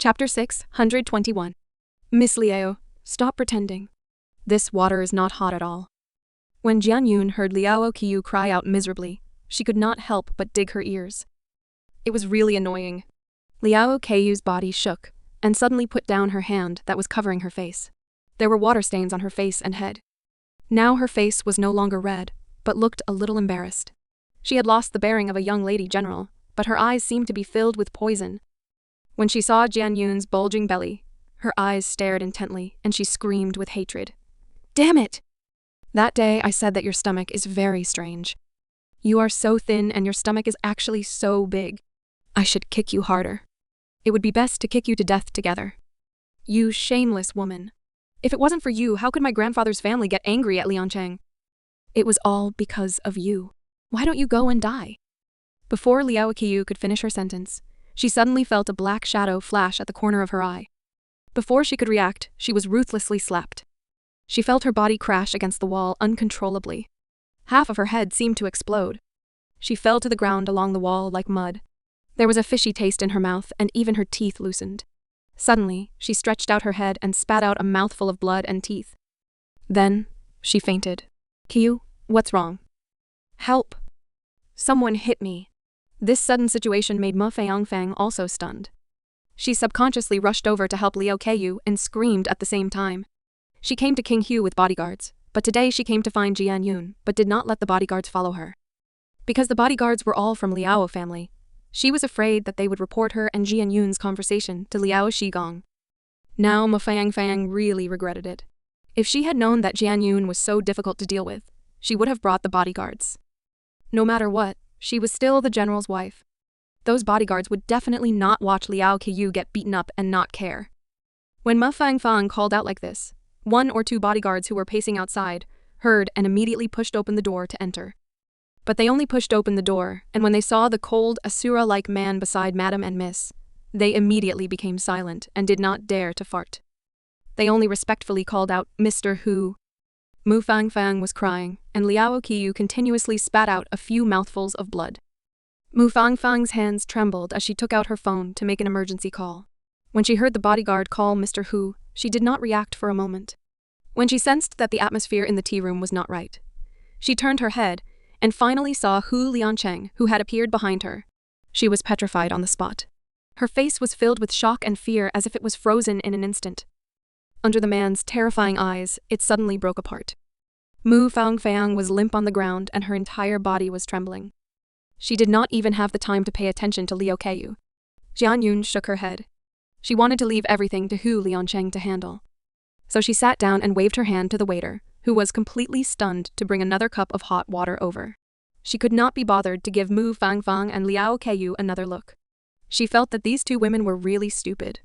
Chapter 621. Miss Liao, stop pretending. This water is not hot at all. When Jianyun heard Liao Qiu cry out miserably, she could not help but dig her ears. It was really annoying. Liao Qiu's body shook, and suddenly put down her hand that was covering her face. There were water stains on her face and head. Now her face was no longer red, but looked a little embarrassed. She had lost the bearing of a young lady general, but her eyes seemed to be filled with poison. When she saw Jianyun's bulging belly, her eyes stared intently, and she screamed with hatred. "Damn it! That day I said that your stomach is very strange. You are so thin and your stomach is actually so big. I should kick you harder. It would be best to kick you to death together. You shameless woman. If it wasn't for you, how could my grandfather's family get angry at Liancheng? It was all because of you. Why don't you go and die?" Before Liao Qiu could finish her sentence, she suddenly felt a black shadow flash at the corner of her eye. Before she could react, she was ruthlessly slapped. She felt her body crash against the wall uncontrollably. Half of her head seemed to explode. She fell to the ground along the wall like mud. There was a fishy taste in her mouth, and even her teeth loosened. Suddenly, she stretched out her head and spat out a mouthful of blood and teeth. Then, she fainted. "Qiu, what's wrong? Help! Someone hit me." This sudden situation made Ma Fang also stunned. She subconsciously rushed over to help Liao Qiu and screamed at the same time. She came to King Hu with bodyguards, but today she came to find Jianyun, but did not let the bodyguards follow her. Because the bodyguards were all from Liao family, she was afraid that they would report her and Jianyun's conversation to Liao Shigong. Now Ma Fang really regretted it. If she had known that Jianyun was so difficult to deal with, she would have brought the bodyguards. No matter what, she was still the general's wife. Those bodyguards would definitely not watch Liao Qiu get beaten up and not care. When Ma Fang called out like this, one or two bodyguards who were pacing outside heard and immediately pushed open the door to enter. But they only pushed open the door, and when they saw the cold, Asura-like man beside Madam and Miss, they immediately became silent and did not dare to fart. They only respectfully called out, "Mr. Hu." Mu Fang was crying, and Liao Qiu continuously spat out a few mouthfuls of blood. Mu Fang's hands trembled as she took out her phone to make an emergency call. When she heard the bodyguard call Mr. Hu, she did not react for a moment. When she sensed that the atmosphere in the tea room was not right, she turned her head and finally saw Hu Liancheng, who had appeared behind her. She was petrified on the spot. Her face was filled with shock and fear as if it was frozen in an instant. Under the man's terrifying eyes, it suddenly broke apart. Mu Fang was limp on the ground and her entire body was trembling. She did not even have the time to pay attention to Liao Qiu. Jianyun shook her head. She wanted to leave everything to Hu Liancheng to handle. So she sat down and waved her hand to the waiter, who was completely stunned, to bring another cup of hot water over. She could not be bothered to give Mu Fang and Liao Qiu another look. She felt that these two women were really stupid.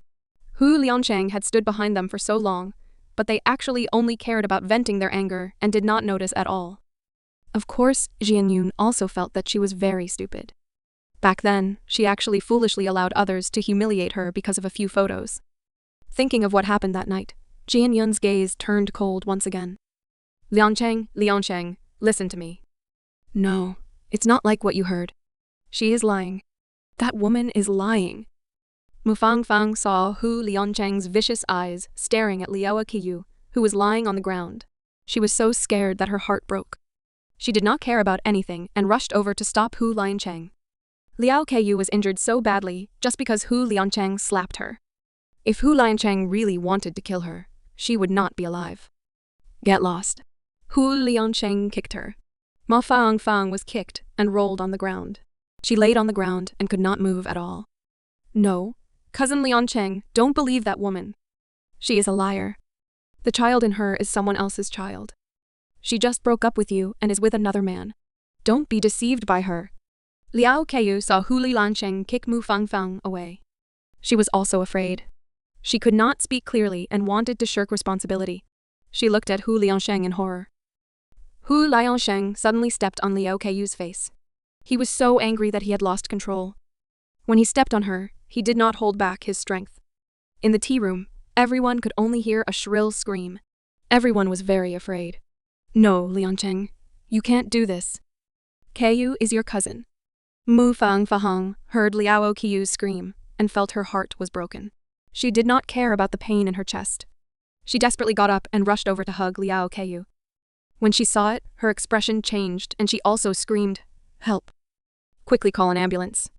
Hu Liancheng had stood behind them for so long, but they actually only cared about venting their anger and did not notice at all. Of course, Jianyun also felt that she was very stupid. Back then, she actually foolishly allowed others to humiliate her because of a few photos. Thinking of what happened that night, Jianyun's gaze turned cold once again. Liancheng, listen to me. No, it's not like what you heard. She is lying. That woman is lying. Mu Fang saw Hu Liancheng's vicious eyes staring at Liao Qiu, who was lying on the ground. She was so scared that her heart broke. She did not care about anything and rushed over to stop Hu Liancheng. Liao Qiu was injured so badly just because Hu Liancheng slapped her. If Hu Liancheng really wanted to kill her, she would not be alive. Get lost. Hu Liancheng kicked her. Ma Fang was kicked and rolled on the ground. She laid on the ground and could not move at all. No, Cousin Liancheng, don't believe that woman. She is a liar. The child in her is someone else's child. She just broke up with you and is with another man. Don't be deceived by her. Liao Qiu saw Hu Liancheng kick Mu Fang away. She was also afraid. She could not speak clearly and wanted to shirk responsibility. She looked at Hu Liancheng in horror. Hu Liancheng suddenly stepped on Liao Qiu's face. He was so angry that he had lost control. When he stepped on her, he did not hold back his strength. In the tea room, everyone could only hear a shrill scream. Everyone was very afraid. No, Liancheng, you can't do this. Qiu is your cousin. Mu Fang heard Liao Qiu's scream and felt her heart was broken. She did not care about the pain in her chest. She desperately got up and rushed over to hug Liao Keiyu. When she saw it, her expression changed and she also screamed, "Help! Quickly call an ambulance."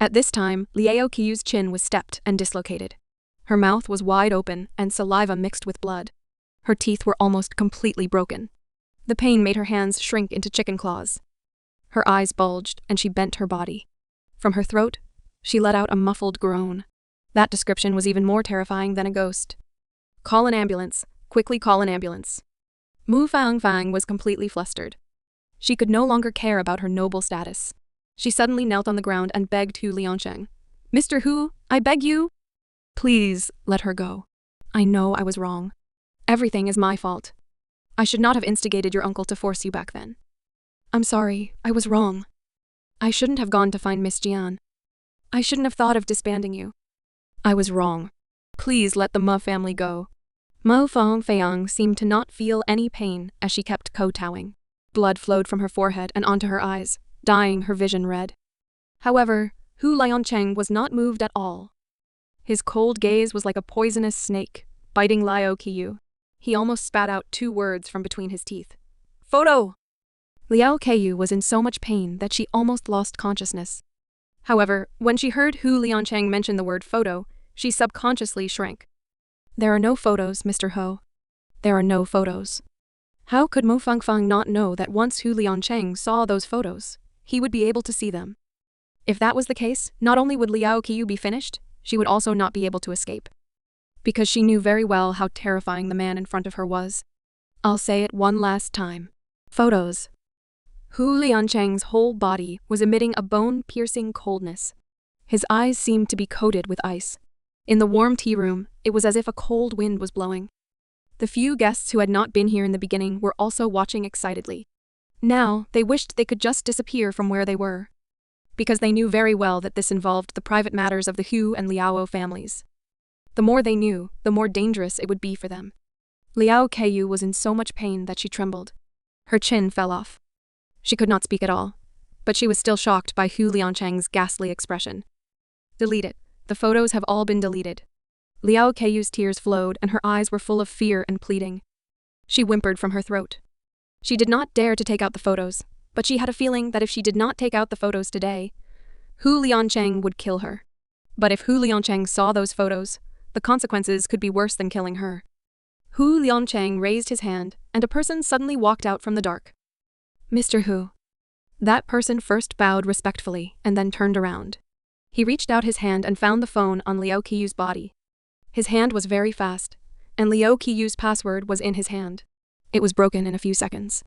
At this time, Liao Keiyu's chin was stepped and dislocated. Her mouth was wide open and saliva mixed with blood. Her teeth were almost completely broken. The pain made her hands shrink into chicken claws. Her eyes bulged and she bent her body. From her throat, she let out a muffled groan. That description was even more terrifying than a ghost. "Call an ambulance. Quickly call an ambulance." Mu Fangfang was completely flustered. She could no longer care about her noble status. She suddenly knelt on the ground and begged Hu Liansheng. "Mr. Hu, I beg you. Please, let her go. I know I was wrong. Everything is my fault. I should not have instigated your uncle to force you back then. I'm sorry, I was wrong. I shouldn't have gone to find Miss Jian. I shouldn't have thought of disbanding you. I was wrong. Please let the Ma family go." Mo Fangfang seemed to not feel any pain as she kept kowtowing. Blood flowed from her forehead and onto her eyes, dyeing her vision red. However, Hu Liansheng was not moved at all. His cold gaze was like a poisonous snake, biting Liao Keiyu. He almost spat out 2 words from between his teeth. "Photo!" Liao Keiyu was in so much pain that she almost lost consciousness. However, when she heard Hu Liansheng mention the word photo, she subconsciously shrank. "There are no photos, Mr. Ho. There are no photos." How could Mo Fangfang not know that once Hu Liansheng saw those photos, he would be able to see them? If that was the case, not only would Liao Keiyu be finished, she would also not be able to escape. Because she knew very well how terrifying the man in front of her was. I'll say it one last time. Photos. Hu Liansheng's whole body was emitting a bone-piercing coldness. His eyes seemed to be coated with ice. In the warm tea room, it was as if a cold wind was blowing. The few guests who had not been here in the beginning were also watching excitedly. Now, they wished they could just disappear from where they were. Because they knew very well that this involved the private matters of the Hu and Liao families. The more they knew, the more dangerous it would be for them. Liao Keiyu was in so much pain that she trembled. Her chin fell off. She could not speak at all, but she was still shocked by Hu Liansheng's ghastly expression. "Delete it. The photos have all been deleted." Liao Keiyu's tears flowed and her eyes were full of fear and pleading. She whimpered from her throat. She did not dare to take out the photos, but she had a feeling that if she did not take out the photos today, Hu Liansheng would kill her. But if Hu Liansheng saw those photos, the consequences could be worse than killing her. Hu Liansheng raised his hand, and a person suddenly walked out from the dark. "Mr. Hu." That person first bowed respectfully and then turned around. He reached out his hand and found the phone on Liao Keiyu's body. His hand was very fast, and Liao Keiyu's password was in his hand. It was broken in a few seconds.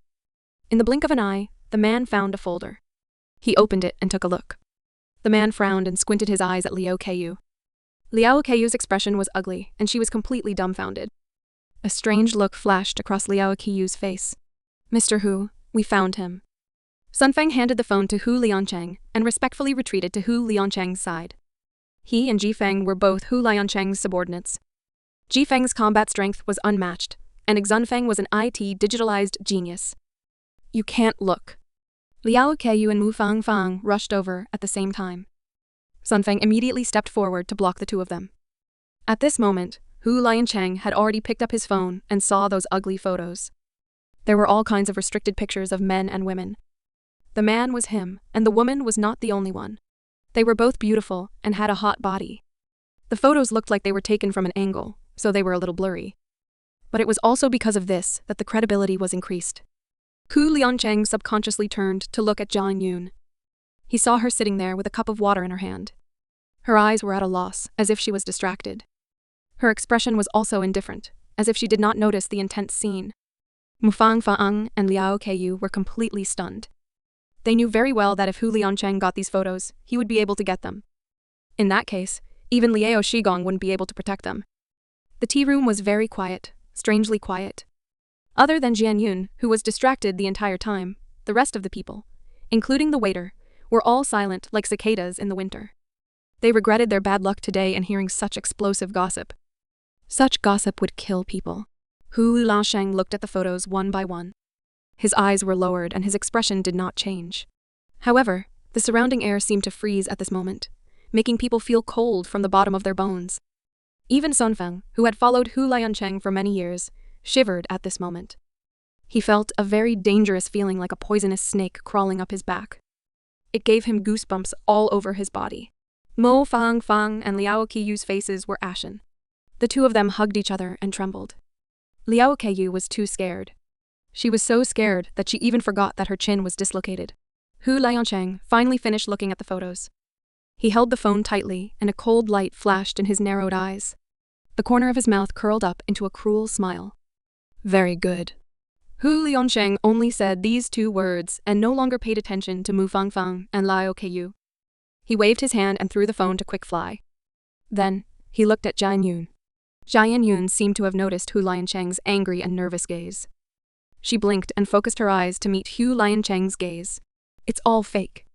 In the blink of an eye, the man found a folder. He opened it and took a look. The man frowned and squinted his eyes at Liao Keiyu. Liao Keiyu's expression was ugly, and she was completely dumbfounded. A strange look flashed across Liao Keiyu's face. "Mr. Hu, we found him." Sunfeng handed the phone to Hu Liansheng and respectfully retreated to Hu Liansheng's side. He and Jifeng were both Hu Liansheng's subordinates. Jifeng's combat strength was unmatched, and Xunfeng was an IT digitalized genius. "You can't look." Liao Keiyu and Mu Fangfang rushed over at the same time. Sunfeng immediately stepped forward to block the two of them. At this moment, Hu Liansheng had already picked up his phone and saw those ugly photos. There were all kinds of restricted pictures of men and women. The man was him, and the woman was not the only one. They were both beautiful and had a hot body. The photos looked like they were taken from an angle, so they were a little blurry. But it was also because of this that the credibility was increased. Hu Liansheng subconsciously turned to look at Jian Yun. He saw her sitting there with a cup of water in her hand. Her eyes were at a loss, as if she was distracted. Her expression was also indifferent, as if she did not notice the intense scene. Mu Fangfang and Liao Keiyu were completely stunned. They knew very well that if Hu Liansheng got these photos, he would be able to get them. In that case, even Liao Shigong wouldn't be able to protect them. The tea room was very quiet, strangely quiet. Other than Jian Yun, who was distracted the entire time, the rest of the people, including the waiter, were all silent like cicadas in the winter. They regretted their bad luck today in hearing such explosive gossip. Such gossip would kill people. Hu Liansheng looked at the photos one by one. His eyes were lowered and his expression did not change. However, the surrounding air seemed to freeze at this moment, making people feel cold from the bottom of their bones. Even Sun Feng, who had followed Hu Liancheng for many years, shivered at this moment. He felt a very dangerous feeling like a poisonous snake crawling up his back. It gave him goosebumps all over his body. Mo Fang and Liao Qiyu's faces were ashen. The two of them hugged each other and trembled. Liao Qiyu was too scared. She was so scared that she even forgot that her chin was dislocated. Hu Liancheng finally finished looking at the photos. He held the phone tightly, and a cold light flashed in his narrowed eyes. The corner of his mouth curled up into a cruel smile. Very good. Hu Liancheng only said these two words and no longer paid attention to Mu Fangfang and Liao Qiyu. He waved his hand and threw the phone to Quick Fly. Then, he looked at Jian Yun. Jian Yun seemed to have noticed Hu Liancheng's angry and nervous gaze. She blinked and focused her eyes to meet Hu Liancheng's gaze. It's all fake.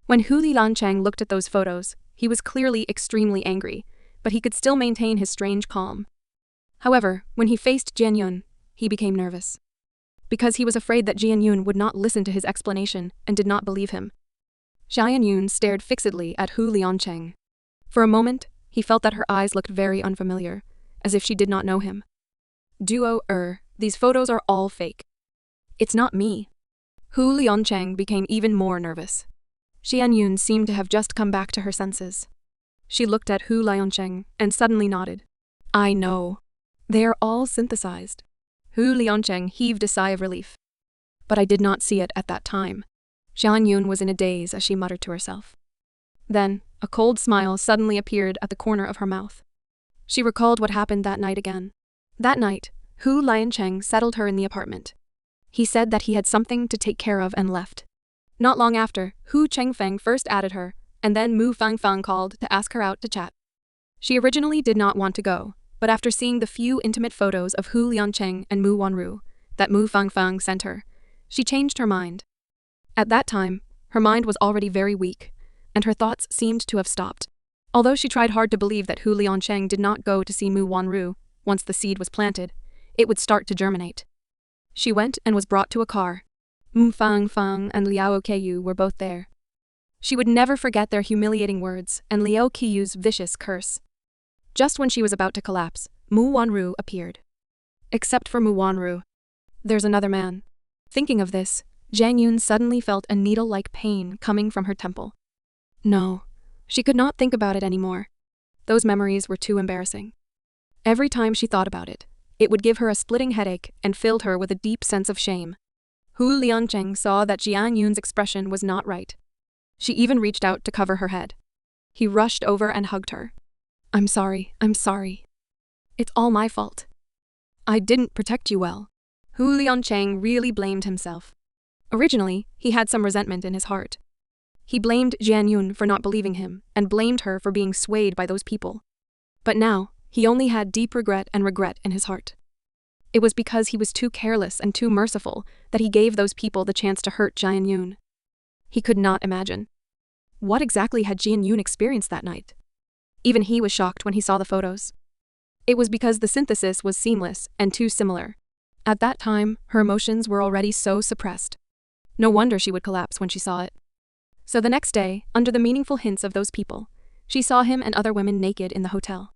When Hu Liancheng looked at those photos, he was clearly extremely angry, but he could still maintain his strange calm. However, when he faced Jian Yun, he became nervous. Because he was afraid that Jian Yun would not listen to his explanation and did not believe him. Jian Yun stared fixedly at Hu Liancheng. For a moment, he felt that her eyes looked very unfamiliar, as if she did not know him. These photos are all fake. It's not me. Hu Liancheng became even more nervous. Jian Yun seemed to have just come back to her senses. She looked at Hu Liancheng and suddenly nodded. I know. They are all synthesized. Hu Liancheng heaved a sigh of relief. But I did not see it at that time. Jian Yun was in a daze as she muttered to herself. Then, a cold smile suddenly appeared at the corner of her mouth. She recalled what happened that night again. That night, Hu Liancheng settled her in the apartment. He said that he had something to take care of and left. Not long after, Hu Chengfeng first added her, and then Mu Fangfang called to ask her out to chat. She originally did not want to go, but after seeing the few intimate photos of Hu Liancheng and Mu Wanru that Mu Fangfang sent her, she changed her mind. At that time, her mind was already very weak, and her thoughts seemed to have stopped. Although she tried hard to believe that Hu Liancheng did not go to see Mu Wanru, once the seed was planted, it would start to germinate. She went and was brought to a car. Mu Fangfang and Liao Qiyu were both there. She would never forget their humiliating words and Liao Qiyu's vicious curse. Just when she was about to collapse, Mu Wanru appeared. Except for Mu Wanru, there's another man. Thinking of this, Jian Yun suddenly felt a needle-like pain coming from her temple. No, she could not think about it anymore. Those memories were too embarrassing. Every time she thought about it, it would give her a splitting headache and filled her with a deep sense of shame. Hu Liancheng saw that Jian Yun's expression was not right. She even reached out to cover her head. He rushed over and hugged her. I'm sorry. It's all my fault. I didn't protect you well. Hu Liancheng really blamed himself. Originally, he had some resentment in his heart. He blamed Jian Yun for not believing him and blamed her for being swayed by those people. But now, he only had deep regret in his heart. It was because he was too careless and too merciful that he gave those people the chance to hurt Jian Yun. He could not imagine. What exactly had Jian Yun experienced that night? Even he was shocked when he saw the photos. It was because the synthesis was seamless and too similar. At that time, her emotions were already so suppressed. No wonder she would collapse when she saw it. So the next day, under the meaningful hints of those people, she saw him and other women naked in the hotel.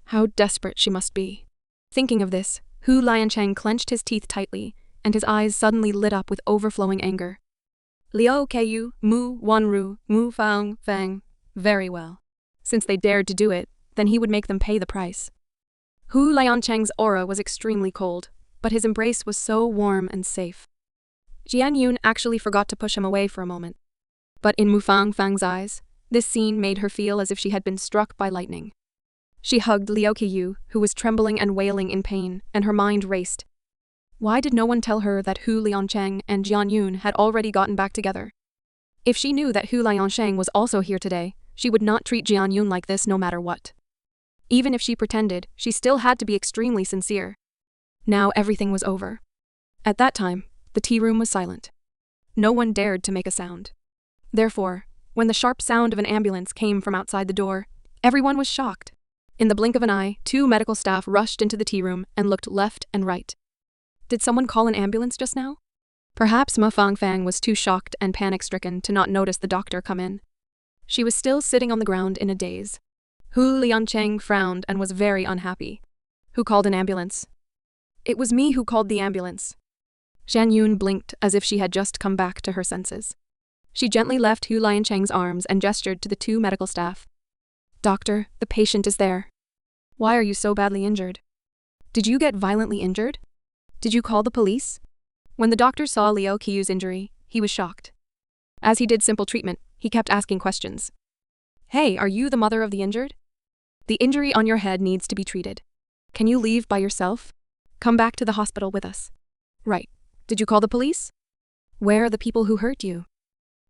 How desperate she must be. Thinking of this, Hu Liancheng clenched his teeth tightly, and his eyes suddenly lit up with overflowing anger. Liao Qiyu, Mu Wanru, Mu Fangfang. Very well. Since they dared to do it, then he would make them pay the price. Hu Liancheng's aura was extremely cold, but his embrace was so warm and safe. Jian Yun actually forgot to push him away for a moment. But in Mu Fangfang's eyes, this scene made her feel as if she had been struck by lightning. She hugged Liao Qiyu, who was trembling and wailing in pain, and her mind raced. Why did no one tell her that Hu Liancheng and Jian Yun had already gotten back together? If she knew that Hu Liancheng was also here today, she would not treat Jian Yun like this no matter what. Even if she pretended, she still had to be extremely sincere. Now everything was over. At that time, the tea room was silent. No one dared to make a sound. Therefore, when the sharp sound of an ambulance came from outside the door, everyone was shocked. In the blink of an eye, 2 medical staff rushed into the tea room and looked left and right. Did someone call an ambulance just now? Perhaps Ma Fangfang was too shocked and panic-stricken to not notice the doctor come in. She was still sitting on the ground in a daze. Hu Liancheng frowned and was very unhappy. Who called an ambulance? It was me who called the ambulance. Zhang Yun blinked as if she had just come back to her senses. She gently left Hu Liancheng's arms and gestured to the two medical staff. Doctor, the patient is there. Why are you so badly injured? Did you get violently injured? Did you call the police? When the doctor saw Liu Qiyu's injury, he was shocked. As he did simple treatment, he kept asking questions. Hey, are you the mother of the injured? The injury on your head needs to be treated. Can you leave by yourself? Come back to the hospital with us. Right. Did you call the police? Where are the people who hurt you?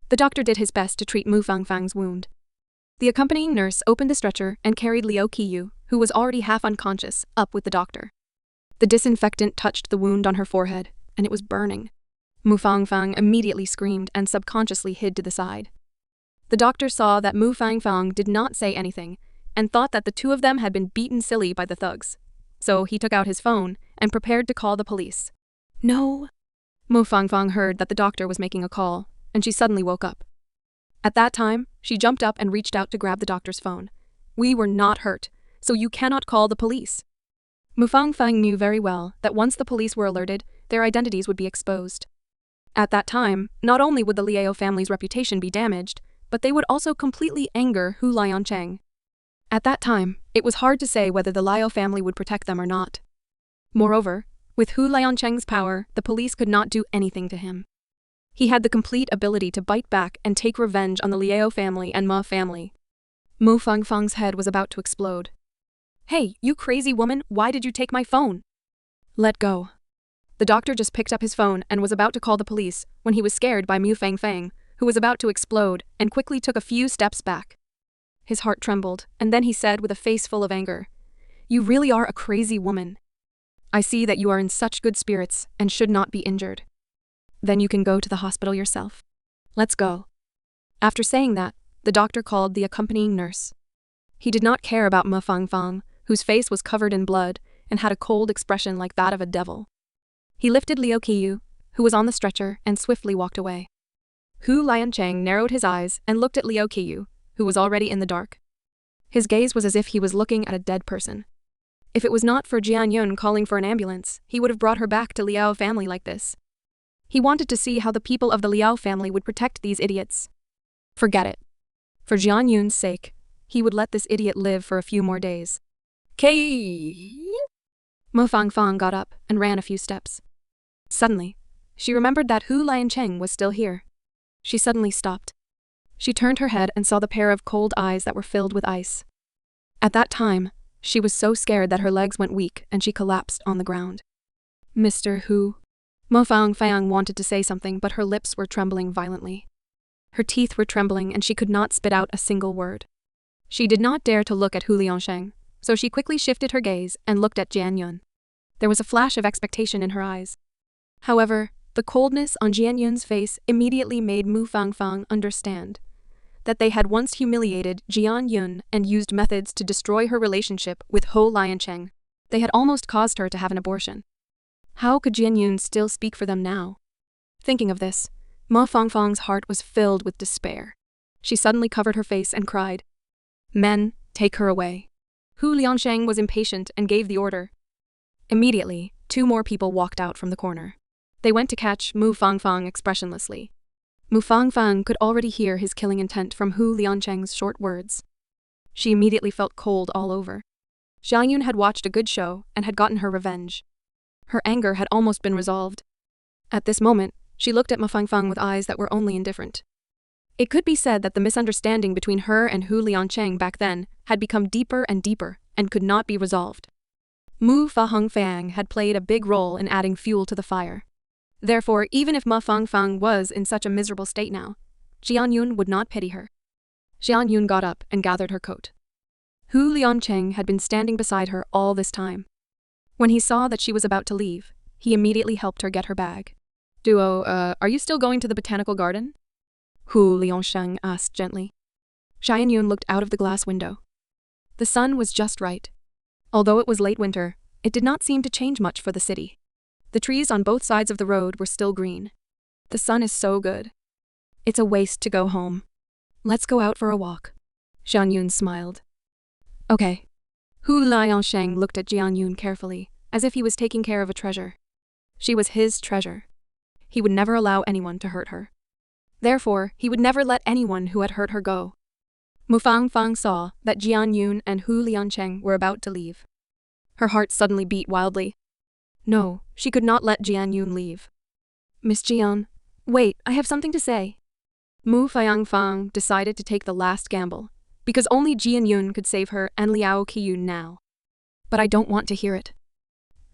The doctor did his best to treat Mu Fangfang's wound. The accompanying nurse opened the stretcher and carried Liu Qiyu, who was already half unconscious, up with the doctor. The disinfectant touched the wound on her forehead, and it was burning. Mu Fangfang immediately screamed and subconsciously hid to the side. The doctor saw that Mu Fangfang did not say anything and thought that the two of them had been beaten silly by the thugs. So he took out his phone and prepared to call the police. No. Mu Fangfang heard that the doctor was making a call, and she suddenly woke up. At that time, she jumped up and reached out to grab the doctor's phone. We were not hurt, so you cannot call the police. Mu Fangfang knew very well that once the police were alerted, their identities would be exposed. At that time, not only would the Liao family's reputation be damaged, but they would also completely anger Hu Liancheng. At that time, it was hard to say whether the Liao family would protect them or not. Moreover, with Hu Liancheng's power, the police could not do anything to him. He had the complete ability to bite back and take revenge on the Liao family and Ma family. Mu Fangfang's head was about to explode. Hey, you crazy woman, why did you take my phone? Let go. The doctor just picked up his phone and was about to call the police when he was scared by Mu Fangfang, who was about to explode, and quickly took a few steps back. His heart trembled, and then he said with a face full of anger, You really are a crazy woman. I see that you are in such good spirits and should not be injured. Then you can go to the hospital yourself. Let's go. After saying that, the doctor called the accompanying nurse. He did not care about Ma Fangfang, whose face was covered in blood and had a cold expression like that of a devil. He lifted Liu Qiyu, who was on the stretcher, and swiftly walked away. Hu Liancheng narrowed his eyes and looked at Liu Qiyu, who was already in the dark. His gaze was as if he was looking at a dead person. If it was not for Jian Yun calling for an ambulance, he would have brought her back to Liao family like this. He wanted to see how the people of the Liao family would protect these idiots. Forget it. For Jian Yun's sake, he would let this idiot live for a few more days. Mu Fangfang got up and ran a few steps. Suddenly, she remembered that Hu Liancheng was still here. She suddenly stopped. She turned her head and saw the pair of cold eyes that were filled with ice. At that time, she was so scared that her legs went weak and she collapsed on the ground. Mr. Hu. Mu Fangfang wanted to say something, but her lips were trembling violently. Her teeth were trembling and she could not spit out a single word. She did not dare to look at Hu Liancheng, so she quickly shifted her gaze and looked at Jian Yun. There was a flash of expectation in her eyes. However, the coldness on Jian Yun's face immediately made Mu Fangfang understand that they had once humiliated Jian Yun and used methods to destroy her relationship with Hu Liancheng. They had almost caused her to have an abortion. How could Jian Yun still speak for them now? Thinking of this, Mu Fangfang's heart was filled with despair. She suddenly covered her face and cried, Men, take her away. Hu Liancheng was impatient and gave the order. Immediately, two more people walked out from the corner. They went to catch Mu Fangfang expressionlessly. Mu Fangfang could already hear his killing intent from Hu Liancheng's short words. She immediately felt cold all over. Jiang Yun had watched a good show and had gotten her revenge. Her anger had almost been resolved. At this moment, she looked at Mu Fangfang with eyes that were only indifferent. It could be said that the misunderstanding between her and Hu Liancheng back then had become deeper and deeper and could not be resolved. Mu Fangfang had played a big role in adding fuel to the fire. Therefore, even if Mu Fangfang was in such a miserable state now, Jian Yun would not pity her. Jian Yun got up and gathered her coat. Hu Liancheng had been standing beside her all this time. When he saw that she was about to leave, he immediately helped her get her bag. Are you still going to the botanical garden? Hu Liancheng asked gently. Jian Yun looked out of the glass window. The sun was just right. Although it was late winter, it did not seem to change much for the city. The trees on both sides of the road were still green. The sun is so good. It's a waste to go home. Let's go out for a walk. Jian Yun smiled. Okay. Hu Liansheng looked at Jian Yun carefully, as if he was taking care of a treasure. She was his treasure. He would never allow anyone to hurt her. Therefore, he would never let anyone who had hurt her go. Mu Fangfang saw that Jian Yun and Hu Liansheng were about to leave. Her heart suddenly beat wildly. No, she could not let Jian Yun leave. Miss Jian, wait, I have something to say. Mu Fangfang decided to take the last gamble, because only Jian Yun could save her and Liao Qiyun now. But I don't want to hear it.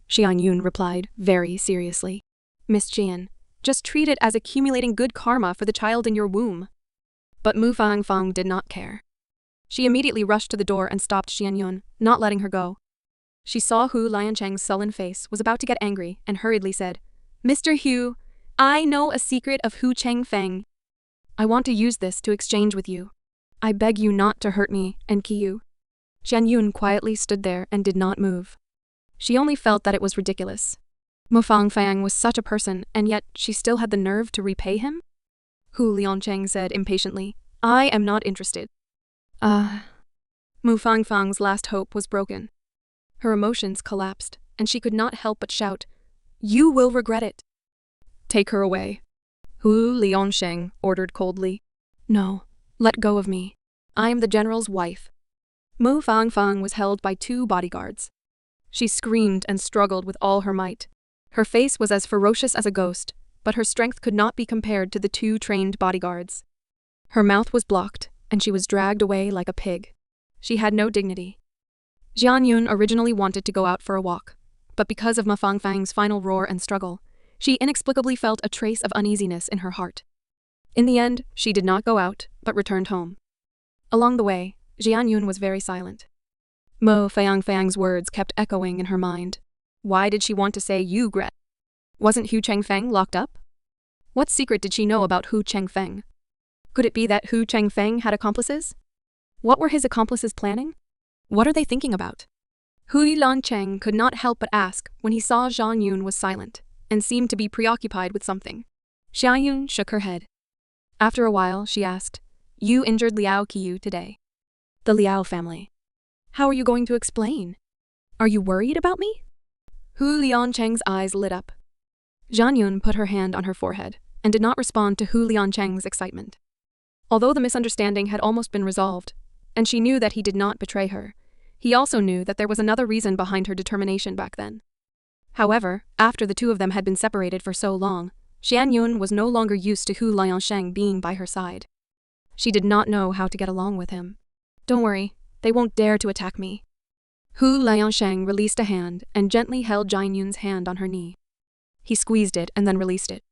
Jian Yun replied very seriously. Miss Jian, just treat it as accumulating good karma for the child in your womb. But Mu Fangfang did not care. She immediately rushed to the door and stopped Jian Yun, not letting her go. She saw Hu Liansheng's sullen face, was about to get angry, and hurriedly said, Mr. Hu, I know a secret of Hu Chengfeng. I want to use this to exchange with you. I beg you not to hurt me and Qiyu. Jian Yun quietly stood there and did not move. She only felt that it was ridiculous. Mu Fangfang was such a person, and yet she still had the nerve to repay him? Hu Liansheng said impatiently, I am not interested. Mu Fangfang's last hope was broken. Her emotions collapsed, and she could not help but shout, You will regret it. Take her away. Hu Liansheng ordered coldly. No, let go of me. I am the general's wife. Mu Fangfang was held by 2 bodyguards. She screamed and struggled with all her might. Her face was as ferocious as a ghost, but her strength could not be compared to the 2 trained bodyguards. Her mouth was blocked, and she was dragged away like a pig. She had no dignity. Jian Yun originally wanted to go out for a walk, but because of Ma Fangfang's final roar and struggle, she inexplicably felt a trace of uneasiness in her heart. In the end, she did not go out, but returned home. Along the way, Jian Yun was very silent. Mu Fangfang's words kept echoing in her mind. Why did she want to say you regret? Wasn't Hu Chengfeng locked up? What secret did she know about Hu Chengfeng? Could it be that Hu Chengfeng had accomplices? What were his accomplices planning? What are they thinking about? Hu Liansheng could not help but ask when he saw Jian Yun was silent and seemed to be preoccupied with something. Jian Yun shook her head. After a while, she asked, You injured Liao Qiyu today. The Liao family. How are you going to explain? Are you worried about me? Hu Liansheng's eyes lit up. Jian Yun put her hand on her forehead and did not respond to Hu Liansheng's excitement. Although the misunderstanding had almost been resolved, and she knew that he did not betray her, he also knew that there was another reason behind her determination back then. However, after the 2 of them had been separated for so long, Jian Yun was no longer used to Hu Liansheng being by her side. She did not know how to get along with him. Don't worry, they won't dare to attack me. Hu Liansheng released a hand and gently held Jian Yun's hand on her knee. He squeezed it and then released it.